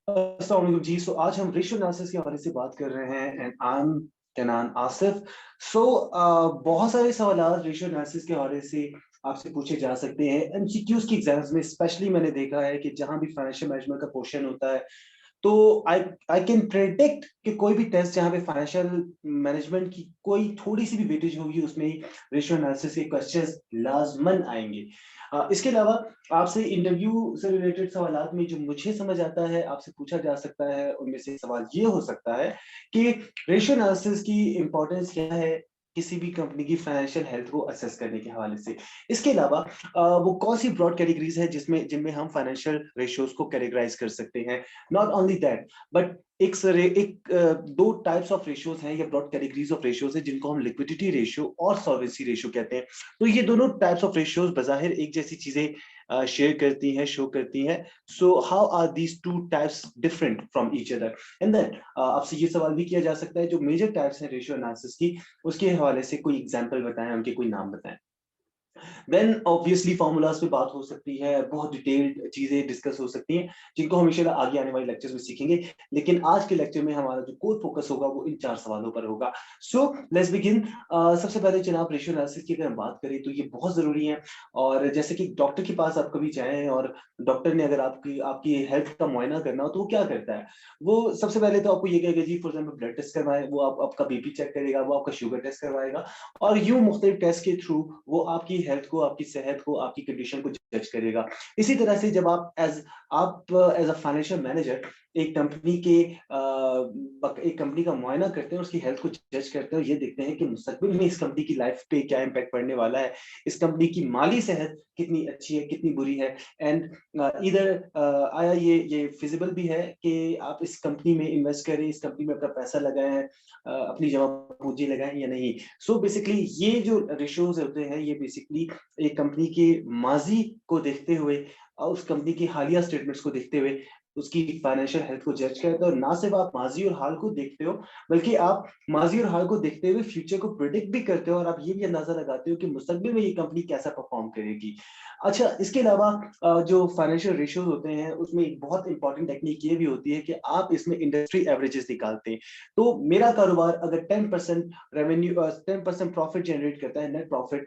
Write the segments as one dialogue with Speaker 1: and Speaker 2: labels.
Speaker 1: अस्सलाम वालेकुम जी। सो आज हम रेशियो एनालिसिस के हवाले से बात कर रहे हैं and I am Kanan Asif. So बहुत सारे सवालात रेशियो एनालिसिस के हवाले से आपसे पूछे जा सकते हैं एमसीक्यूज की एग्जाम्स में। स्पेशली मैंने देखा है कि जहां भी फाइनेंशियल मैनेजमेंट का क्वेश्चन होता है तो आई आई कैन प्रेडिक्ट कि कोई भी टेस्ट जहां पे फाइनेंशियल मैनेजमेंट की कोई थोड़ी सी भी वेटेज होगी उसमें रेशियो एनालिसिस के क्वेश्चंस लाजमन आएंगे। इसके अलावा आपसे इंटरव्यू से रिलेटेड सवालात में जो मुझे समझ आता है आपसे पूछा जा सकता है, उनमें से एक सवाल ये हो सकता है कि रेशियो एनालिसिस की इंपॉर्टेंस क्या है किसी भी कंपनी की फाइनेंशियल हेल्थ को असेस करने के हवाले से। इसके अलावा वो कौन सी ब्रॉड कैटेगरीज है जिसमें जिनमें हम फाइनेंशियल रेशियोज को कैटेगराइज कर सकते हैं। नॉट ओनली दैट बट दो टाइप्स ऑफ रेशियोज हैं या ब्रॉड कैटेगरीज ऑफ रेशियोज हैं जिनको हम लिक्विडिटी रेशियो और सॉल्वेंसी रेशियो कहते हैं। तो ये दोनों टाइप्स ऑफ रेशियोज बजाहिर एक जैसी चीजें शेयर करती हैं, शो करती हैं। So how are these two types different from each other. And then आपसे ये सवाल भी किया जा सकता है जो मेजर टाइप्स हैं रेशियो एनालिसिस की उसके हवाले से कोई एग्जांपल बताएं, उनके कोई नाम बताएं। देन ऑब्वियसली फॉर्मूलाज पे बात हो सकती है, बहुत डिटेल्ड चीजें डिस्कस हो सकती हैं जिनको हमेशा आगे आने वाले लेक्चर्स में सीखेंगे। लेकिन आज के लेक्चर में हमारा जो कोर फोकस होगा वो इन चार सवालों पर होगा। So let's begin. सबसे पहले जनाब रेशियो एनालिसिस की अगर हम बात करें तो ये बहुत जरूरी है। और जैसे कि डॉक्टर के पास आप कभी जाएं और डॉक्टर ने अगर आपकी आपकी हेल्थ का मुआयना करना हो तो वो क्या करता है, वो सबसे पहले तो आपको ये कहेगा जी फॉर एग्जाम्पल ब्लड टेस्ट करवाएं, वो आपका बीपी चेक करेगा, वो आपका शुगर टेस्ट करवाएगा और यूं मुख्तलिफ टेस्ट के थ्रू वो आपकी हेल्थ को, आपकी सेहत को, आपकी कंडीशन को जज करेगा। इसी तरह से जब आप एज अ फाइनेंशियल मैनेजर एक कंपनी के एक कंपनी का मुआयना करते हैं, उसकी हेल्थ को जज करते हैं और ये देखते हैं कि मुस्तकबिल में इस कंपनी की लाइफ पे क्या इम्पैक्ट पड़ने वाला है, इस कंपनी की माली सेहत कितनी अच्छी है, कितनी बुरी है। एंड इधर आया ये फिजिबल भी है कि आप इस कंपनी में इन्वेस्ट करें, इस कंपनी में अपना पैसा लगाएं, अपनी जमा पूंजी लगाएं या नहीं। सो बेसिकली ये जो रेशियोज होते हैं ये बेसिकली एक कंपनी के माजी को देखते हुए और उस कंपनी की हालिया स्टेटमेंट्स को देखते हुए उसकी फाइनेंशियल हेल्थ को जज करते हो। और ना सिर्फ आप माजी और हाल को देखते हो बल्कि आप माजी और हाल को देखते हुए फ्यूचर को प्रिडिक्ट भी करते हो और आप ये भी अंदाजा लगाते हो कि मुस्तकबिल में ये कंपनी कैसा परफॉर्म करेगी। अच्छा, इसके अलावा जो फाइनेंशियल रेशियोज होते हैं उसमें एक बहुत इंपॉर्टेंट टेक्निक ये भी होती है कि आप इसमें इंडस्ट्री एवरेजेस निकालते हैं। तो मेरा कारोबार अगर 10% रेवेन्यू 10% प्रॉफिट जनरेट करता है, नेट प्रॉफिट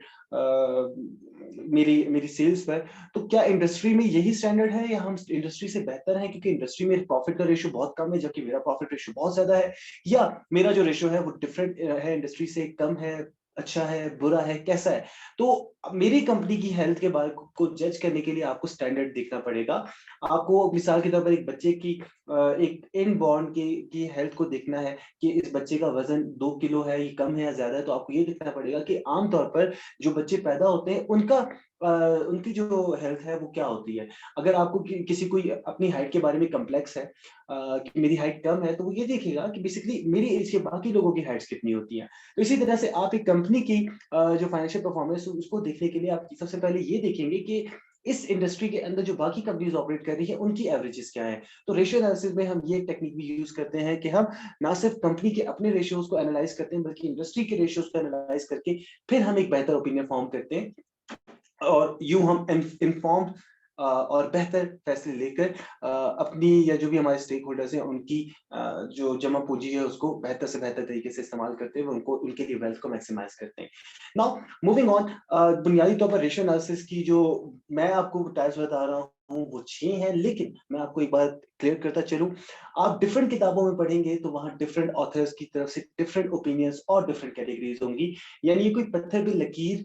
Speaker 1: मेरी मेरी सेल्स पर, तो क्या इंडस्ट्री में यही स्टैंडर्ड है या हम इंडस्ट्री से बेहतर हैं क्योंकि इंडस्ट्री में प्रॉफिट का रेशियो बहुत कम है जबकि मेरा प्रॉफिट रेशियो बहुत ज्यादा है, या मेरा जो रेशियो है वो डिफरेंट है, इंडस्ट्री से कम है, अच्छा है, बुरा है, कैसा है। तो मेरी कंपनी की हेल्थ के बारे को जज करने के लिए आपको स्टैंडर्ड देखना पड़ेगा। आपको मिसाल के तौर पर एक बच्चे की एक इनबॉर्न की हेल्थ को देखना है कि इस बच्चे का वजन 2 किलो है, ये कम है या ज्यादा है, तो आपको ये देखना पड़ेगा कि आमतौर पर जो बच्चे पैदा होते हैं उनकी जो हेल्थ है वो क्या होती है। अगर आपको किसी कोई अपनी हाइट के बारे में कम्प्लेक्स है कि मेरी हाइट कम है, तो वो ये देखेगा कि बेसिकली मेरी एज के बाकी लोगों की हाइट्स कितनी होती हैं। तो इसी तरह से आप एक कंपनी की जो फाइनेंशियल परफॉर्मेंस उसको देखने के लिए आप सबसे पहले ये देखेंगे कि इस इंडस्ट्री के अंदर जो बाकी कंपनीज ऑपरेट कर रही है उनकी एवरेजेस क्या है। तो रेशियो एनालिसिस में हम ये टेक्निक भी यूज करते हैं कि हम ना सिर्फ कंपनी के अपने रेशियोज को एनालाइज करते हैं बल्कि इंडस्ट्री के रेशियोज को एनालाइज करके फिर हम एक बेहतर ओपिनियन फॉर्म करते हैं और यूं हम इन्फॉर्म्ड और बेहतर फैसले लेकर अपनी या जो भी हमारे स्टेक होल्डर्स हैं उनकी जो जमा पूंजी है उसको बेहतर से बेहतर तरीके से इस्तेमाल करते हैं, उनको उनके लिए वेल्थ को मैक्सिमाइज करते हैं। नाउ मूविंग ऑन, बुनियादी तौर पर रेशियो एनालिसिस की जो मैं आपको टाइप्स बता रहा हूँ वो 6 हैं, लेकिन मैं आपको एक बात क्लियर करता चलूं। आप डिफरेंट किताबों में पढ़ेंगे तो वहां डिफरेंट ऑथर्स की तरफ से डिफरेंट ओपिनियंस और डिफरेंट कैटेगरीज होंगी। यानी ये कोई पत्थर पे लकीर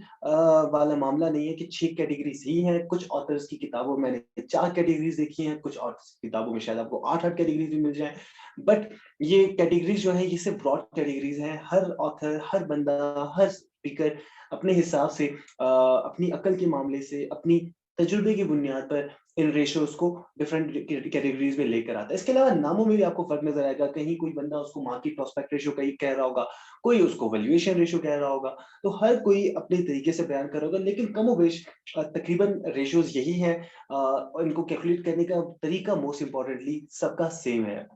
Speaker 1: वाला मामला नहीं है कि 6 कैटेगरीज ही हैं। कुछ ऑथर्स की किताबों में मैंने 4 कैटेगरीज देखी हैं, कुछ और किताबों में शायद आपको 8 8 कैटेगरीज भी मिल जाए। बट ये कैटेगरीज जो है ये सिर्फ ब्रॉड कैटेगरीज हैं। हर ऑथर, हर बंदा, हर स्पीकर अपने हिसाब से अपनी अकल के मामले से, अपनी तजुर्बे की बुनियाद पर इन रेशियोज को डिफरेंट कैटेगरीज में लेकर आता है। इसके अलावा नामों में भी आपको फर्क नजर आएगा, कहीं कोई बंदा उसको मार्केट प्रोस्पेक्ट रेशियो कहीं कह रहा होगा, कोई उसको वैल्यूएशन रेशियो कह रहा होगा। तो हर कोई अपने तरीके से बयान करोगे लेकिन कमोबेश तकरीबन रेशियोज यही हैं। और इनको कैलकुलेट करने का तरीका मोस्ट इंपॉर्टेंटली सबका सेम है।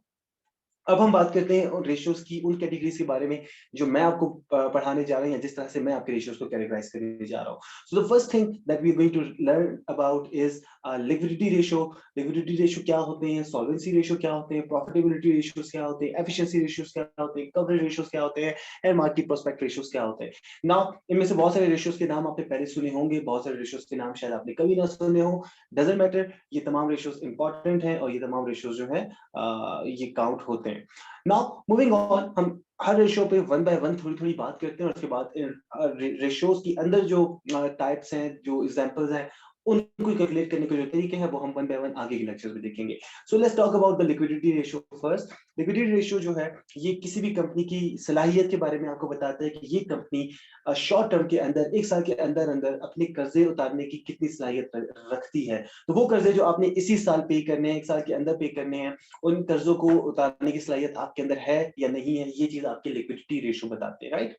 Speaker 1: अब हम बात करते हैं उन रेशियोज की, उन कैटेगरीज के बारे में जो मैं आपको पढ़ाने जा रहा हूँ, या जिस तरह से मैं आपके रेशियोज को कैटेगराइज करने जा रहा हूँ। So the first thing that we are going to learn about is liquidity ratio. Liquidity ratio क्या होते हैं, सॉल्वेंसी रेशियो क्या होते हैं, प्रॉफिटेबिलिटी रेशियोज क्या होते हैं, एफिशिएंसी रेशियोज क्या होते हैं, कवरेज रेशियोज क्या होते हैं, एंड मार्केट प्रोस्पेक्ट रेशियोज क्या होते हैं। नाउ इनमें से बहुत सारे रेशियोज के नाम आपने पहले सुने होंगे, बहुत सारे रेशियोज के नाम शायद आपने कभी ना सुने हो, डजंट मैटर। ये तमाम रेशियोज इंपॉर्टेंट हैं और ये तमाम रेशियोज जो है ये काउंट होते हैं। नाउ मूविंग ऑन, हम हर रेशियो पे वन बाय वन थोड़ी थोड़ी बात करते हैं और उसके बाद रेशियोज के अंदर जो टाइप्स हैं, जो एग्जांपल्स हैं, उनको कैलकुलेट करने के जो तरीके हैं वो हम वन बाय वन आगे के लेक्चर्स में देखेंगे। So let's talk about the liquidity ratio first. Liquidity ratio जो है ये किसी भी कंपनी की सलाहियत के बारे में आपको बताता है कि ये कंपनी शॉर्ट टर्म के अंदर, एक साल के अंदर अंदर अपने कर्जे उतारने की कितनी सलाहियत रखती है। तो वो कर्जे जो आपने इसी साल पे करने हैं, एक साल के अंदर पे करने हैं, उन कर्जों को उतारने की सलाहियत आपके अंदर है या नहीं है, ये चीज आपके लिक्विडिटी रेशियो बताते हैं, राइट।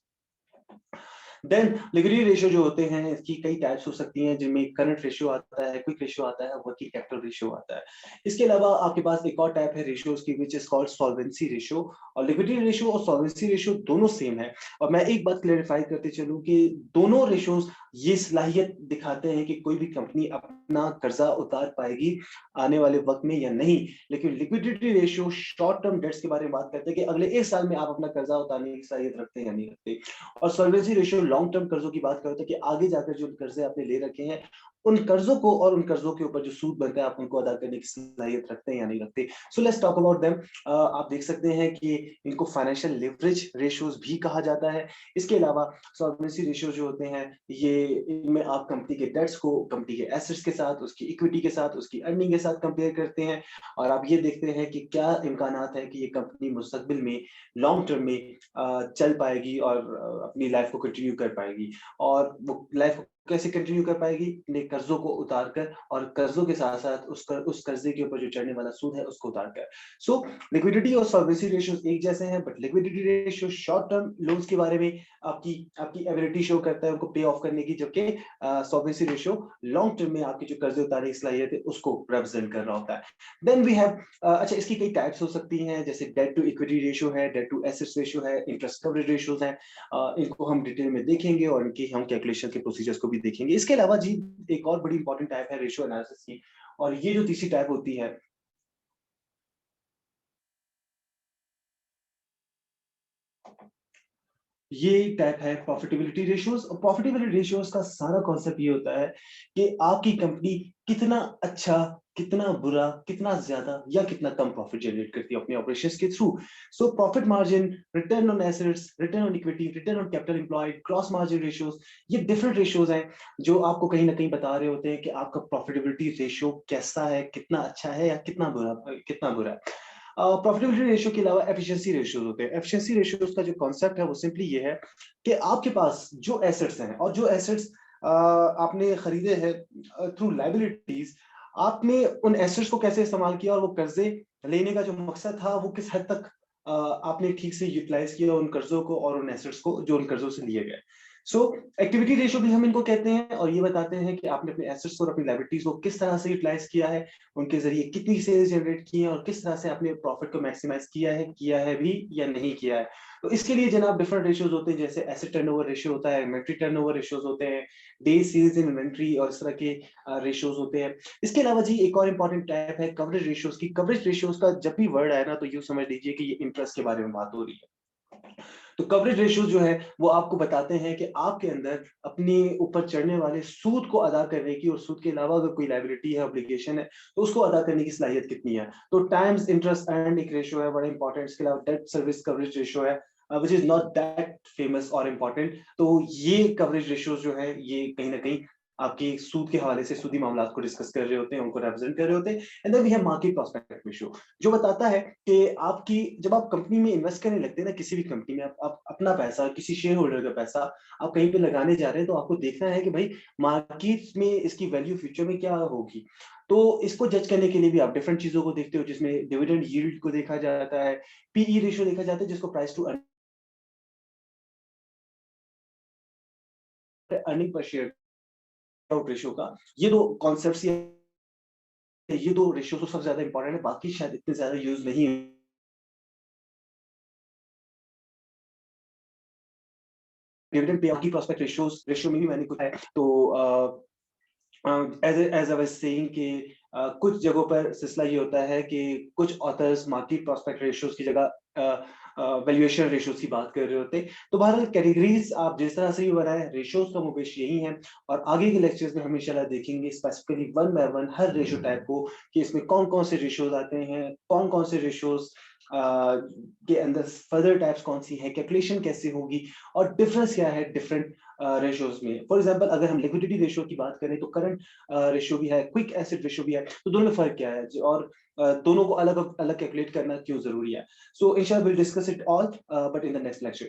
Speaker 1: देन लिक्विडिटी रेशियो जो होते हैं इसकी कई टाइप्स हो सकती हैं, जिनमें करंट रेशियो आता है, क्विक रेशियो आता है, वर्किंग कैपिटल रेशियो आता है। इसके अलावा आपके पास एक और टाइप है रेशियोज की, which is called solvency ratio. और लिक्विडिटी रेशियो और सॉल्वेंसी रेशियो दोनों सेम है। और मैं एक बात क्लेरिफाई करते चलूं कि दोनों रेशियोज ये सलाहियत दिखाते हैं कि कोई भी कंपनी अपना कर्जा उतार पाएगी आने वाले वक्त में या नहीं। लेकिन liquidity ratio short term debts के बारे में बात करते हैं कि अगले एक साल में आप अपना कर्जा उतारने की सलाहियत रखते हैं या नहीं रखते। और सॉल्वेंसी रेशियो लॉन्ग टर्म कर्जों की बात करते हैं कि आगे जाकर जो कर्जे आपने ले रखे हैं, उन कर्जों को और उन कर्जों के ऊपर जो सूद बनता है आप उनको अदा करने की सलाहियत रखते हैं या नहीं रखते। So let's talk about them. आप देख सकते हैं कि इनको फाइनेंशियल लिवरेज रेशियोज भी कहा जाता है। इसके अलावा सॉल्वेंसी रेशियो जो होते हैं, ये इनमें आप कंपनी के डेट्स को कंपनी के एसेट्स के साथ, उसकी इक्विटी के साथ, उसकी अर्निंग के साथ कंपेयर करते हैं। और आप ये देखते हैं कि क्या इम्कानात है कि ये कंपनी मुस्तकबिल में लॉन्ग टर्म में चल पाएगी और अपनी लाइफ को कंटिन्यू कर पाएगी। और वो लाइफ को कैसे कंटिन्यू कर पाएगी, अपने कर्जों को उतार कर, और कर्जों के साथ साथ उस कर्जे के ऊपर जो चढ़ने वाला सूद है उसको उतार कर। सो लिक्विडिटी और सॉल्वेंसी रेशियोज एक जैसे हैं, but liquidity ratio short term loans के बारे में आपकी आपकी एबिलिटी शो करता है उनको पे ऑफ करने की, जबकि सॉल्वेंसी रेशियो लॉन्ग टर्म में आपके जो कर्जे उतारने की सलाहियत है उसको रिप्रेजेंट कर रहा होता है। देन वी हैव अच्छा, इसकी कई टाइप्स हो सकती हैं, जैसे डेट टू इक्विटी रेशियो है, डेट टू एसेट्स रेशियो है, इंटरेस्ट कवरेज रेशियोज हैं। इनको हम डिटेल में देखेंगे और इनकी हम कैलकुलेशन के प्रोसीजर्स को भी देखेंगे। इसके अलावा जी एक और बड़ी इंपॉर्टेंट टाइप है रेशियो एनालिसिस की, और ये जो तीसरी टाइप होती है, ये टाइप है प्रॉफिटेबिलिटी रेशियोज। और प्रॉफिटेबिलिटी रेशियोज का सारा कॉन्सेप्ट ये होता है कि आपकी कंपनी कितना अच्छा, कितना बुरा, कितना ज्यादा या कितना कम प्रॉफिट जनरेट करती है अपने ऑपरेशंस के through. So profit margin, return on assets, return on equity, return on capital employed, cross margin ratios, ये डिफरेंट रेशियोज हैं जो आपको कहीं ना कहीं बता रहे होते हैं कि आपका प्रॉफिटेबिलिटी रेशियो कैसा है, कितना अच्छा है या कितना बुरा है। प्रॉफिटेबिलिटी रेशियो के अलावा एफिशिएंसी रेशियोज होते हैं। एफिशिएंसी रेशियोज का जो कॉन्सेप्ट है वो सिंपली ये है कि आपके पास जो एसेट्स हैं और जो एसेट्स आपने खरीदे हैं थ्रू लाइबिलिटीज, आपने उन एसेट्स को कैसे इस्तेमाल किया और वो कर्जे लेने का जो मकसद था वो किस हद तक आपने ठीक से यूटिलाइज किया उन कर्जों को और उन एसेट्स को जो उन कर्जों से लिए गए। सो एक्टिविटी रेशियो भी हम इनको कहते हैं, और ये बताते हैं कि आपने अपने एसेट्स और अपनी लाइबिलिटीज को किस तरह से यूटिलाइज किया है, उनके जरिए कितनी सेल्स जनरेट की है और किस तरह से आपने प्रॉफिट को मैक्सिमाइज किया है भी या नहीं किया है। तो इसके लिए जनाब डिफरेंट रेशियोज होते हैं, जैसे एसेट टर्नओवर रेशियो होता है, इन्वेंट्री टर्नओवर रेशियोज होते हैं, डे सेल्स इन इन्वेंट्री और इस तरह के रेशियोज होते हैं। इसके अलावा जी एक और इंपॉर्टेंट टाइप है कवरेज रेशियोज की। कवरेज रेशियोज का जब भी वर्ड आए ना तो यूं समझ लीजिए कि ये इंटरेस्ट के बारे में बात हो रही है। तो कवरेज रेशियो जो है वो आपको बताते हैं कि आपके अंदर अपने ऊपर चढ़ने वाले सूद को अदा करने की, और सूद के अलावा अगर कोई लायबिलिटी है, ऑब्लिगेशन है, तो उसको अदा करने की सलाहियत कितनी है। तो टाइम्स इंटरेस्ट अर्न्ड एक रेशियो है बड़ा इंपॉर्टेंट। इसके अलावा डेट सर्विस कवरेज रेशियो है, which is not that famous और इम्पॉर्टेंट। तो ये कवरेज रेशियोज जो है ये कहीं ना कहीं आपकी सूद के हवाले से सूदी मामला को डिस्कस कर रहे होते हैं, उनको रिप्रेजेंट कर रहे होते हैं। And then we have market prospect ratio, जो बताता है कि आपकी, जब आप कंपनी में इन्वेस्ट करने लगते हैं ना, किसी भी कंपनी में आप अपना पैसा, किसी शेयर होल्डर का पैसा आप कहीं पे लगाने जा रहे हैं, तो आपको देखना है कि भाई मार्केट में इसकी वैल्यू फ्यूचर में क्या होगी। तो इसको जज करने के लिए भी आप डिफरेंट चीजों को देखते हो, जिसमें डिविडेंड यील्ड को देखा जाता है, पीई रेशियो देखा जाता है, जिसको price to earning per share out ratio का। ये दो कॉन्सेप्ट्स, ये दो रेशियो तो सबसे ज्यादा इंपॉर्टेंट है, बाकी शायद इतने ज्यादा यूज नहीं डिविडेंड पे आउट की प्रॉस्पेक्ट रेशियो में भी मैंने कुछ है। तो एज आई वाज सेइंग कि कुछ जगहों पर सिलसिला ये होता है कि कुछ ऑथर्स मार्केट प्रॉस्पेक्ट रेशियोज की जगह वैल्यूएशन रेशियोज की बात कर रहे होते हैं। तो बहरहाल कैटेगरीज आप जिस तरह से भी बनाए, रेशियोज का उद्देश्य यही है। और आगे के लेक्चर्स में हम इंशाल्लाह देखेंगे specifically one by one her ratio type को, कि इसमें कौन कौन से रेशियोज आते हैं, कौन कौन से रेशियोज के अंदर फर्दर टाइप्स कौन सी है, कैलकुलेशन कैसे होगी, और डिफरेंस क्या है डिफरेंट रेशियोज में। फॉर एग्जांपल अगर हम लिक्विडिटी रेशियो की बात करें तो करंट रेशियो भी है, क्विक एसिड रेशियो भी है, तो दोनों में फर्क क्या है और दोनों को अलग अलग कैलकुलेट करना क्यों जरूरी है। सो इंशाल्लाह will discuss it all but in the next lecture.